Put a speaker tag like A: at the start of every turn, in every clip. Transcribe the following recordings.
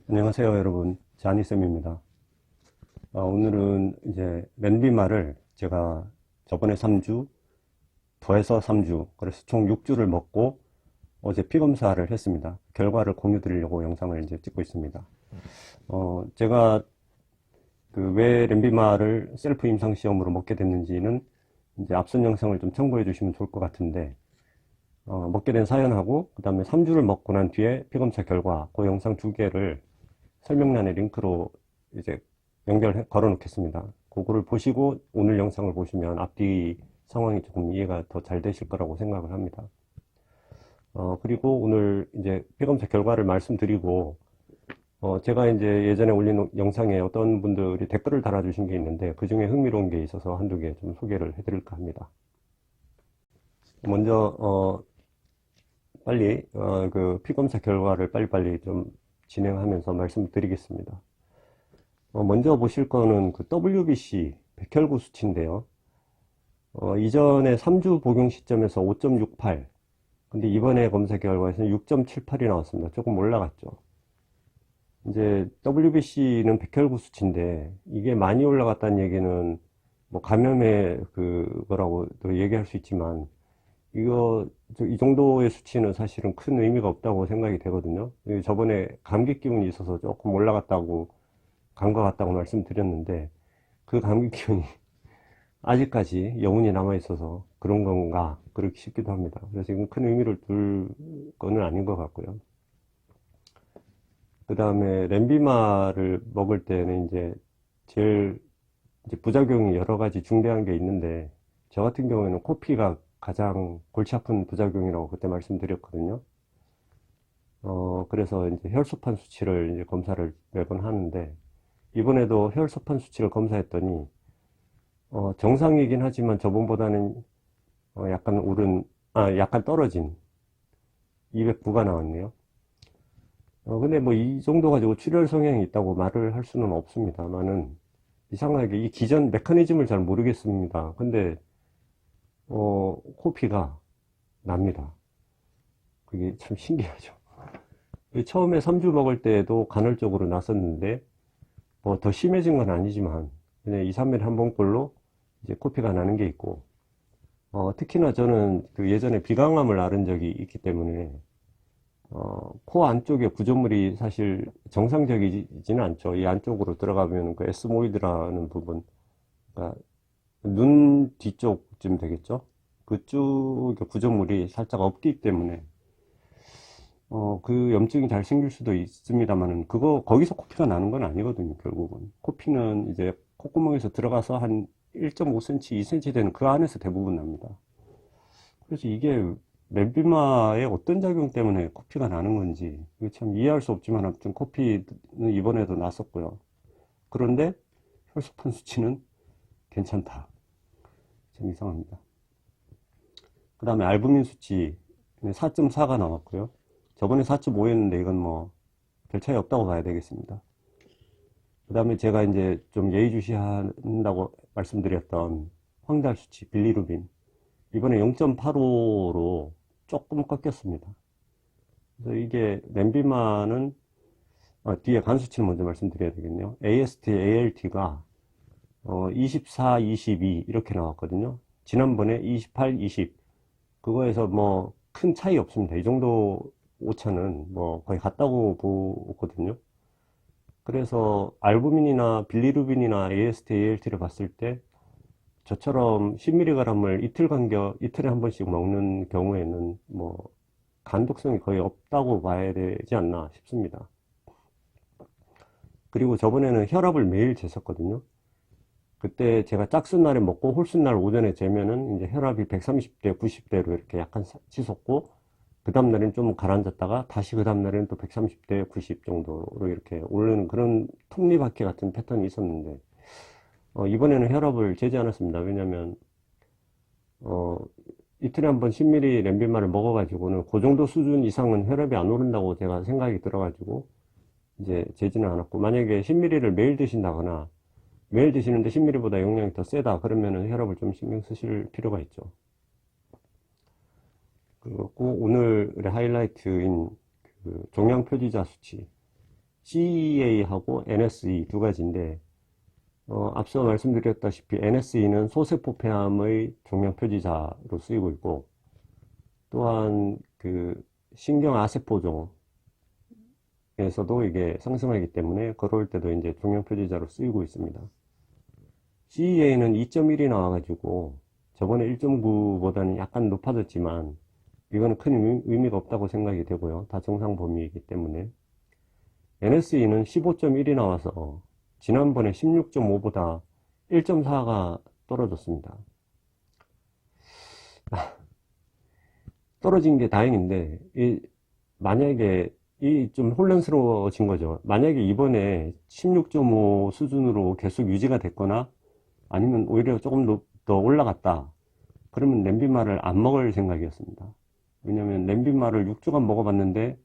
A: 안녕하세요 여러분, 자니쌤입니다. 오늘은 이제 렌비마를 제가 저번에 3주 더해서 3주, 그래서 총 6주를 먹고 어제 피검사를 했습니다. 결과를 공유 드리려고 영상을 이제 찍고 있습니다. 제가 왜 렌비마를 셀프 임상시험으로 먹게 됐는지는 이제 앞선 영상을 좀 첨부해 주시면 좋을 것 같은데, 먹게 된 사연하고 그 다음에 3주를 먹고 난 뒤에 피검사 결과, 그 영상 2개를 설명란에 링크로 이제 걸어 놓겠습니다. 그거를 보시고 오늘 영상을 보시면 앞뒤 상황이 조금 이해가 더 잘 되실 거라고 생각을 합니다. 그리고 오늘 이제 피검사 결과를 말씀드리고, 제가 이제 예전에 올린 영상에 어떤 분들이 댓글을 달아주신 게 있는데, 그 중에 흥미로운 게 있어서 한두 개 좀 소개를 해드릴까 합니다. 먼저, 빨리, 그 피검사 결과를 빨리빨리 좀 진행하면서 말씀드리겠습니다. 먼저 보실 거는 그 WBC 백혈구 수치인데요. 이전에 3주 복용 시점에서 5.68, 근데 이번에 검사 결과에서는 6.78이 나왔습니다. 조금 올라갔죠. 이제 WBC는 백혈구 수치인데, 이게 많이 올라갔다는 얘기는 뭐 감염의 그거라고도 얘기할 수 있지만, 이 정도의 수치는 사실은 큰 의미가 없다고 생각이 되거든요. 저번에 감기 기운이 있어서 조금 올라갔다고, 감과 같다고 말씀드렸는데, 그 감기 기운이 아직까지 여운이 남아있어서 그런 건가, 그렇게 싶기도 합니다. 그래서 이건 큰 의미를 둘 거는 아닌 것 같고요. 그 다음에 렌비마를 먹을 때는 이제 부작용이 여러 가지 중대한 게 있는데, 저 같은 경우에는 코피가 가장 골치 아픈 부작용이라고 그때 말씀드렸거든요. 그래서 이제 혈소판 수치를 이제 검사를 매번 하는데, 이번에도 혈소판 수치를 검사했더니, 정상이긴 하지만 저번보다는, 약간 떨어진 209가 나왔네요. 근데 뭐 이 정도 가지고 출혈 성향이 있다고 말을 할 수는 없습니다만은, 이상하게 이 기전 메커니즘을 잘 모르겠습니다. 근데, 코피가 납니다. 그게 참 신기하죠. 처음에 3주 먹을 때도 간헐적으로 났었는데, 뭐 더 심해진 건 아니지만, 그냥 2, 3일에 한 번꼴로 이제 코피가 나는 게 있고, 특히나 저는 예전에 비강암을 앓은 적이 있기 때문에, 코 안쪽에 구조물이 사실 정상적이지는 않죠. 이 안쪽으로 들어가면 그 에스모이드라는 부분, 그러니까 눈 뒤쪽쯤 되겠죠. 그쪽에 구조물이 살짝 없기 때문에 그 염증이 잘 생길 수도 있습니다만은, 거기서 코피가 나는 건 아니거든요. 결국은 코피는 이제 콧구멍에서 들어가서 한 1.5cm, 2cm 되는 그 안에서 대부분 납니다. 그래서 이게 렌비마의 어떤 작용 때문에 코피가 나는 건지 이게 참 이해할 수 없지만, 아무튼 코피는 이번에도 났었고요. 그런데 혈소판 수치는 괜찮다. 참 이상합니다. 그 다음에 알부민 수치 4.4가 나왔고요. 저번에 4.5였는데 이건 뭐 별 차이 없다고 봐야 되겠습니다. 그 다음에 제가 이제 좀 예의주시한다고 말씀드렸던 황달 수치 빌리루빈, 이번에 0.85로 조금 꺾였습니다. 그래서 이게 렌비마는 뒤에 간 수치를 먼저 말씀드려야 되겠네요. AST, ALT가 24, 22 이렇게 나왔거든요. 지난번에 28, 20, 그거에서 뭐 큰 차이 없습니다. 이 정도 오차는 뭐 거의 같다고 보거든요. 그래서 알부민이나 빌리루빈이나 AST, ALT를 봤을 때 저처럼 10mg을 이틀에 한 번씩 먹는 경우에는 뭐 간독성이 거의 없다고 봐야 되지 않나 싶습니다. 그리고 저번에는 혈압을 매일 쟀었거든요. 그때 제가 짝순 날에 먹고 홀순 날 오전에 재면은 이제 혈압이 130대, 90대로 이렇게 약간 치솟고, 그 다음날에는 좀 가라앉았다가 다시 그 다음날에는 또 130대, 90 정도로 이렇게 오르는 그런 톱니바퀴 같은 패턴이 있었는데, 이번에는 혈압을 재지 않았습니다. 왜냐면, 이틀에 한 번 10ml 렌비마를 먹어가지고는 그 정도 수준 이상은 혈압이 안 오른다고 제가 생각이 들어가지고, 이제 재지는 않았고, 만약에 10ml를 매일 드신다거나, 매일 드시는데 10ml보다 용량이 더 세다. 그러면은 혈압을 좀 신경 쓰실 필요가 있죠. 그리고 오늘의 하이라이트인 그 종양 표지자 수치. CEA하고 NSE 두 가지인데, 앞서 말씀드렸다시피 NSE는 소세포 폐암의 종양 표지자로 쓰이고 있고, 또한 그 신경 아세포종에서도 이게 상승하기 때문에 걸어올 때도 이제 종양 표지자로 쓰이고 있습니다. CEA는 2.1이 나와가지고 저번에 1.9보다는 약간 높아졌지만 이거는 큰 의미가 없다고 생각이 되고요. 다 정상 범위이기 때문에. NSE는 15.1이 나와서 지난번에 16.5보다 1.4가 떨어졌습니다. 떨어진 게 다행인데, 만약에 좀 혼란스러워진 거죠. 만약에 이번에 16.5 수준으로 계속 유지가 됐거나 아니면 오히려 조금 더 올라갔다. 그러면 렌비마를 안 먹을 생각이었습니다. 왜냐면 렌비마를 6주간 먹어봤는데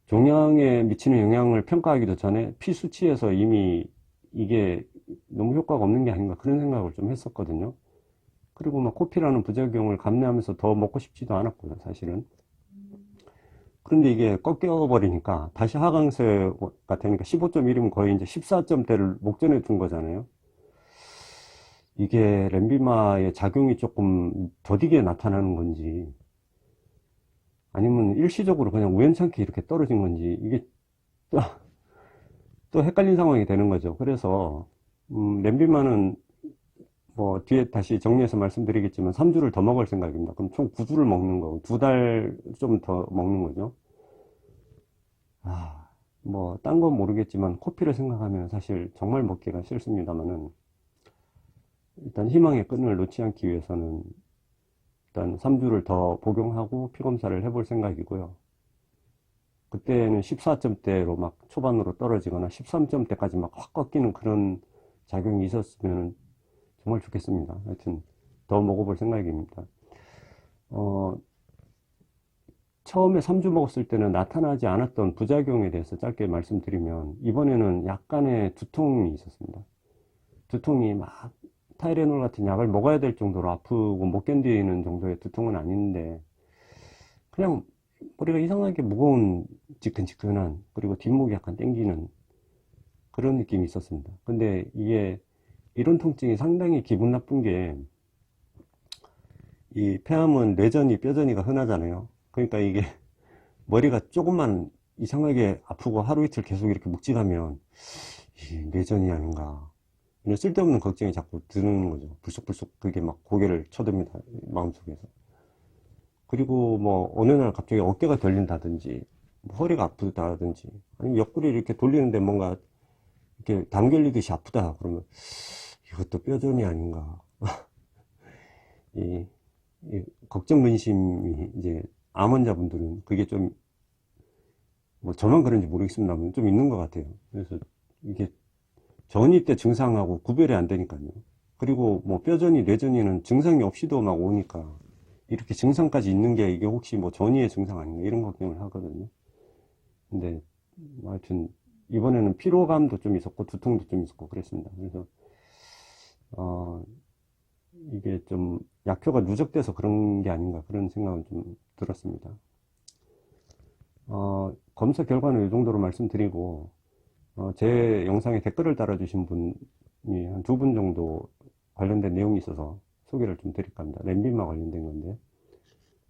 A: 종양에 미치는 영향을 평가하기도 전에 피 수치에서 이미 이게 너무 효과가 없는 게 아닌가 그런 생각을 좀 했었거든요. 그리고 막 코피라는 부작용을 감내하면서 더 먹고 싶지도 않았고요, 사실은. 그런데 이게 꺾여버리니까 다시 하강세가 되니까 15.1이면 거의 이제 14점대를 목전에 둔 거잖아요. 이게 렌비마의 작용이 조금 더디게 나타나는 건지 아니면 일시적으로 그냥 우연찮게 이렇게 떨어진 건지 이게 또 헷갈린 상황이 되는 거죠. 그래서 렌비마는 뭐 뒤에 다시 정리해서 말씀드리겠지만 3주를 더 먹을 생각입니다. 그럼 총 9주를 먹는 거고 2달 좀 더 먹는 거죠. 뭐 딴 건 모르겠지만 코피를 생각하면 사실 정말 먹기가 싫습니다만은 일단 희망의 끈을 놓지 않기 위해서는 일단 3주를 더 복용하고 피검사를 해볼 생각이고요. 그때는 14점대로 막 초반으로 떨어지거나 13점대까지 막 확 꺾이는 그런 작용이 있었으면 정말 좋겠습니다. 하여튼 더 먹어볼 생각입니다. 처음에 3주 먹었을 때는 나타나지 않았던 부작용에 대해서 짧게 말씀드리면 이번에는 약간의 두통이 있었습니다. 두통이 막 타이레놀 같은 약을 먹어야 될 정도로 아프고 못 견디는 정도의 두통은 아닌데 그냥 머리가 이상하게 무거운 지근지근한 그리고 뒷목이 약간 땡기는 그런 느낌이 있었습니다. 근데 이게 이런 통증이 상당히 기분 나쁜 게 이 폐암은 뇌전이 뼈전이가 흔하잖아요. 그러니까 이게 머리가 조금만 이상하게 아프고 하루 이틀 계속 이렇게 묵직하면 이 뇌전이 아닌가 이런 쓸데없는 걱정이 자꾸 드는 거죠. 불쑥불쑥 그게 막 고개를 쳐듭니다. 마음속에서. 그리고 뭐 어느 날 갑자기 어깨가 결린다든지 뭐 허리가 아프다든지 아니면 옆구리를 이렇게 돌리는데 뭔가 이렇게 담 결리듯이 아프다 그러면 이것도 뼈전이 아닌가 이 걱정 근심이 이제 암 환자분들은 그게 좀 뭐 저만 그런지 모르겠습니다만 좀 있는 것 같아요. 그래서 이게 전이 때 증상하고 구별이 안 되니까요. 그리고 뭐 뼈전이 뇌전이는 증상이 없이도 막 오니까 이렇게 증상까지 있는 게 이게 혹시 뭐 전이의 증상 아닌가 이런 걱정을 하거든요. 근데 하여튼 이번에는 피로감도 좀 있었고 두통도 좀 있었고 그랬습니다. 그래서 이게 좀 약효가 누적돼서 그런 게 아닌가 그런 생각은 좀 들었습니다. 검사 결과는 이 정도로 말씀드리고 제 영상에 댓글을 달아주신 분이 한 2분 정도 관련된 내용이 있어서 소개를 좀 드릴까 합니다. 렌비마 관련된 건데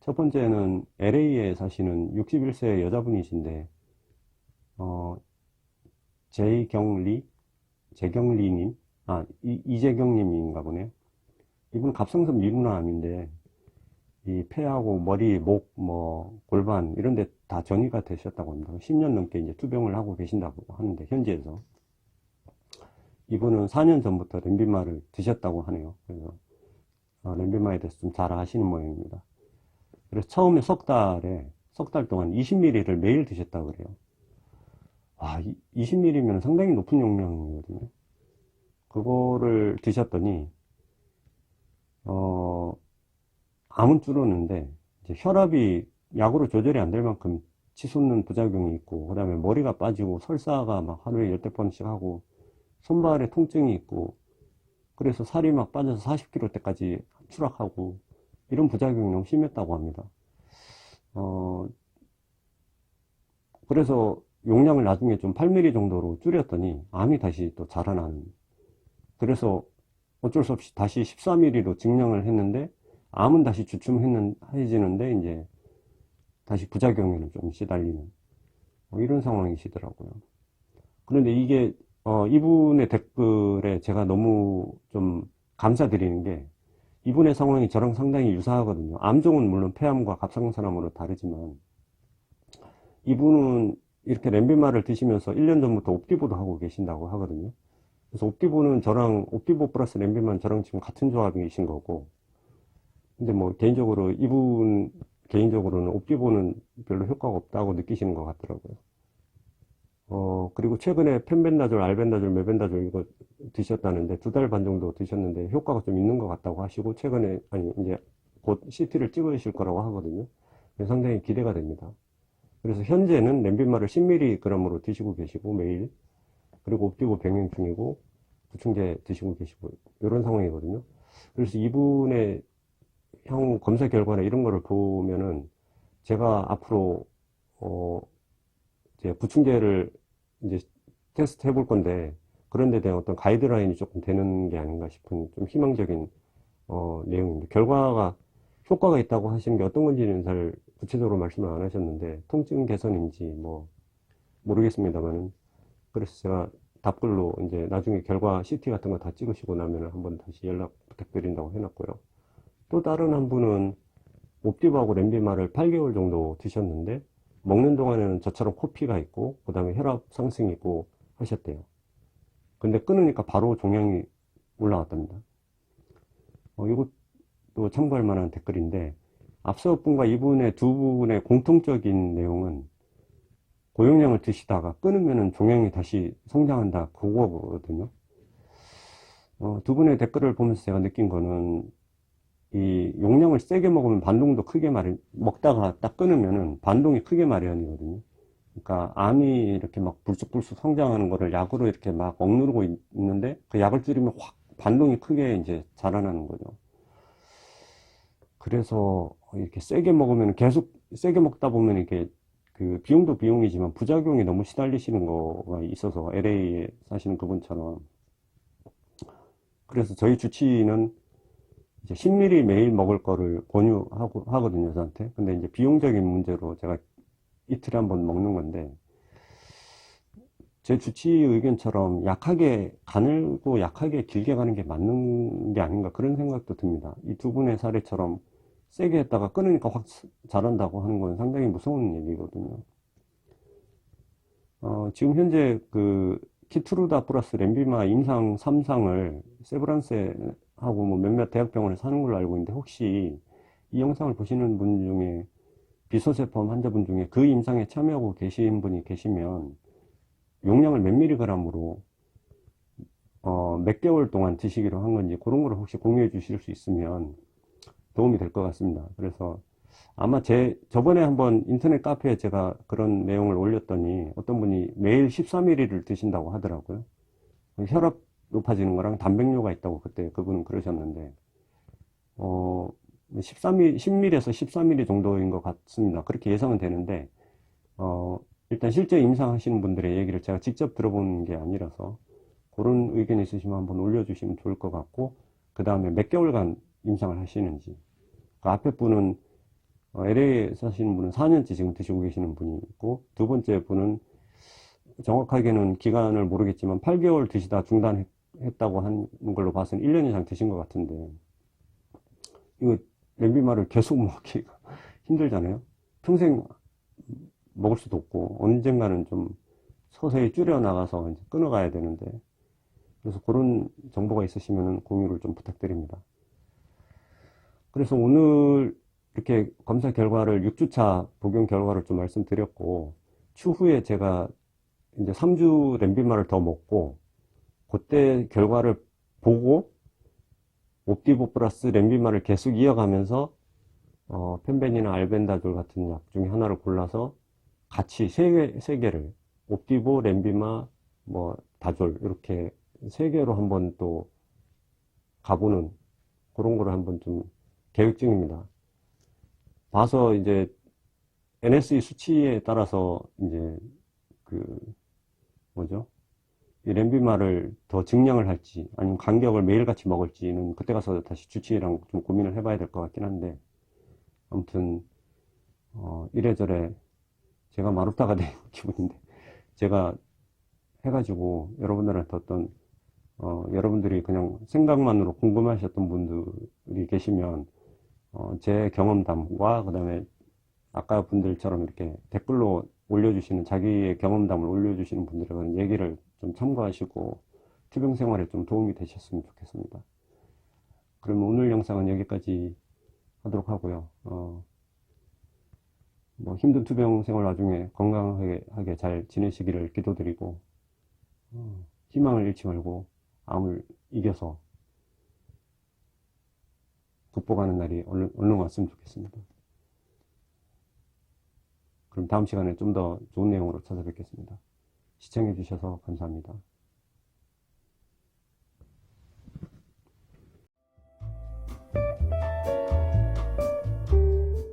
A: 첫 번째는 LA에 사시는 61세 여자분이신데 재경리님 이재경님인가 보네요. 이분 갑상선 미분암인데 이 폐하고 머리, 목, 뭐 골반 이런 데 다 전이가 되셨다고 합니다. 10년 넘게 이제 투병을 하고 계신다고 하는데 현지에서 이분은 4년 전부터 렌비마를 드셨다고 하네요. 그래서 렌비마에 대해서 좀 잘 아시는 모양입니다. 그래서 처음에 석 달 동안 20ml를 매일 드셨다고 그래요. 20ml면 상당히 높은 용량이거든요. 그거를 드셨더니 암은 줄었는데 이제 혈압이 약으로 조절이 안 될 만큼 치솟는 부작용이 있고 그 다음에 머리가 빠지고 설사가 막 하루에 10대 번씩 하고 손발에 통증이 있고, 그래서 살이 막 빠져서 40kg대까지 추락하고, 이런 부작용이 너무 심했다고 합니다. 그래서 용량을 나중에 좀 8mm 정도로 줄였더니 암이 다시 또 자라나는. 그래서 어쩔 수 없이 다시 14mm로 증량을 했는데 암은 다시 주춤해지는데 이제 다시 부작용에는 좀 시달리는 이런 상황이시더라고요. 그런데 이게 이분의 댓글에 제가 너무 좀 감사드리는 게 이분의 상황이 저랑 상당히 유사하거든요. 암종은 물론 폐암과 갑상선암으로 다르지만 이분은 이렇게 렌비마를 드시면서 1년 전부터 옵디보도 하고 계신다고 하거든요. 그래서 옵디보 플러스 렌비마는 저랑 지금 같은 조합이신 거고, 근데 뭐 개인적으로 이분 개인적으로는 옵디보는 별로 효과가 없다고 느끼시는 것 같더라고요. 그리고 최근에 펜벤다졸, 알벤다졸, 메벤다졸 이거 드셨다는데 2달 반 정도 드셨는데 효과가 좀 있는 것 같다고 하시고 최근에 이제 곧 CT를 찍으실 거라고 하거든요. 상당히 기대가 됩니다. 그래서 현재는 렌비마를 10mg으로 드시고 계시고 매일, 그리고 옵디보 병행 중이고 구충제 드시고 계시고 이런 상황이거든요. 그래서 이분의 향후 검사 결과나 이런 거를 보면은 제가 앞으로 이제 구충제를 이제 테스트 해볼 건데 그런 데 대한 어떤 가이드라인이 조금 되는 게 아닌가 싶은 좀 희망적인 내용입니다. 결과가 효과가 있다고 하시는 게 어떤 건지는 잘 구체적으로 말씀을 안 하셨는데 통증 개선인지 뭐 모르겠습니다만은, 그래서 제가 답글로 이제 나중에 결과 CT 같은 거 다 찍으시고 나면 한번 다시 연락 부탁드린다고 해놨고요. 또 다른 한 분은 옵디보하고 렌비마를 8개월 정도 드셨는데 먹는 동안에는 저처럼 코피가 있고 그 다음에 혈압 상승이 있고 하셨대요. 근데 끊으니까 바로 종양이 올라왔답니다. 이것도 참고할 만한 댓글인데, 앞서 분과 이분의 두 분의 공통적인 내용은 고용량을 드시다가 끊으면 종양이 다시 성장한다 그거거든요. 두 분의 댓글을 보면서 제가 느낀 거는 이 용량을 세게 먹으면 반동도 크게 먹다가 딱 끊으면은 반동이 크게 마련이거든요. 그러니까 암이 이렇게 막 불쑥불쑥 성장하는 거를 약으로 이렇게 막 억누르고 있는데 그 약을 줄이면 확 반동이 크게 이제 자라나는 거죠. 그래서 이렇게 세게 먹으면 계속 세게 먹다 보면 이렇게 그 비용도 비용이지만 부작용이 너무 시달리시는 거가 있어서 LA에 사시는 그분처럼. 그래서 저희 주치의는 이제 10ml 매일 먹을 거를 권유하고 하거든요, 저한테. 근데 이제 비용적인 문제로 제가 이틀에 한 번 먹는 건데, 제 주치의 의견처럼 가늘고 약하게 길게 가는 게 맞는 게 아닌가 그런 생각도 듭니다. 이 두 분의 사례처럼 세게 했다가 끊으니까 확 자란다고 하는 건 상당히 무서운 얘기거든요. 지금 현재 그 키트루다 플러스 렌비마 임상 3상을 세브란스하고 뭐 몇몇 대학병원에서 하는 걸로 알고 있는데, 혹시 이 영상을 보시는 분 중에 비소세포암 환자분 중에 그 임상에 참여하고 계신 분이 계시면 용량을 몇 미리그램으로 몇 개월 동안 드시기로 한 건지 그런 거를 혹시 공유해 주실 수 있으면 도움이 될 것 같습니다. 그래서 아마 저번에 한번 인터넷 카페에 제가 그런 내용을 올렸더니 어떤 분이 매일 14ml를 드신다고 하더라고요. 혈압 높아지는 거랑 단백뇨가 있다고 그때 그분은 그러셨는데, 10ml에서 14ml 정도인 것 같습니다. 그렇게 예상은 되는데, 일단 실제 임상하시는 분들의 얘기를 제가 직접 들어본 게 아니라서 그런 의견 있으시면 한번 올려주시면 좋을 것 같고, 그 다음에 몇 개월간 임상을 하시는지. 그 앞에 분은 LA에 사시는 분은 4년째 지금 드시고 계시는 분이 있고, 두 번째 분은 정확하게는 기간을 모르겠지만 8개월 드시다 중단했다고 하는 걸로 봐서는 1년 이상 드신 것 같은데, 이거 렌비마를 계속 먹기가 힘들잖아요. 평생 먹을 수도 없고 언젠가는 좀 서서히 줄여 나가서 이제 끊어가야 되는데, 그래서 그런 정보가 있으시면 공유를 좀 부탁드립니다. 그래서 오늘 이렇게 검사 결과를 6주차 복용 결과를 좀 말씀드렸고, 추후에 제가 이제 3주 렌비마를 더 먹고 그때 결과를 보고 옵디보 플러스 렌비마를 계속 이어가면서 펜벤이나 알벤다졸 같은 약 중에 하나를 골라서 같이 세 개를 옵디보, 렌비마, 뭐 다졸 이렇게 세계로 한번 또 가보는 그런 거를 한번 좀 계획 중입니다. 봐서 이제 NSE 수치에 따라서 이제 그 뭐죠? 이 램비마를 더 증량을 할지 아니면 간격을 매일같이 먹을지는 그때 가서 다시 주치의랑 좀 고민을 해봐야 될 것 같긴 한데, 아무튼 이래저래 제가 마루타가 된 기분인데, 제가 해가지고 여러분들한테 어떤 여러분들이 그냥 생각만으로 궁금하셨던 분들이 계시면 제 경험담과 그 다음에 아까 분들처럼 이렇게 댓글로 올려주시는 자기의 경험담을 올려주시는 분들은 얘기를 좀 참고하시고 투병 생활에 좀 도움이 되셨으면 좋겠습니다. 그러면 오늘 영상은 여기까지 하도록 하고요. 뭐 힘든 투병 생활 와중에 건강하게 잘 지내시기를 기도드리고, 희망을 잃지 말고 암을 이겨서 극복하는 날이 얼른 왔으면 좋겠습니다. 그럼 다음 시간에 좀 더 좋은 내용으로 찾아뵙겠습니다. 시청해 주셔서 감사합니다.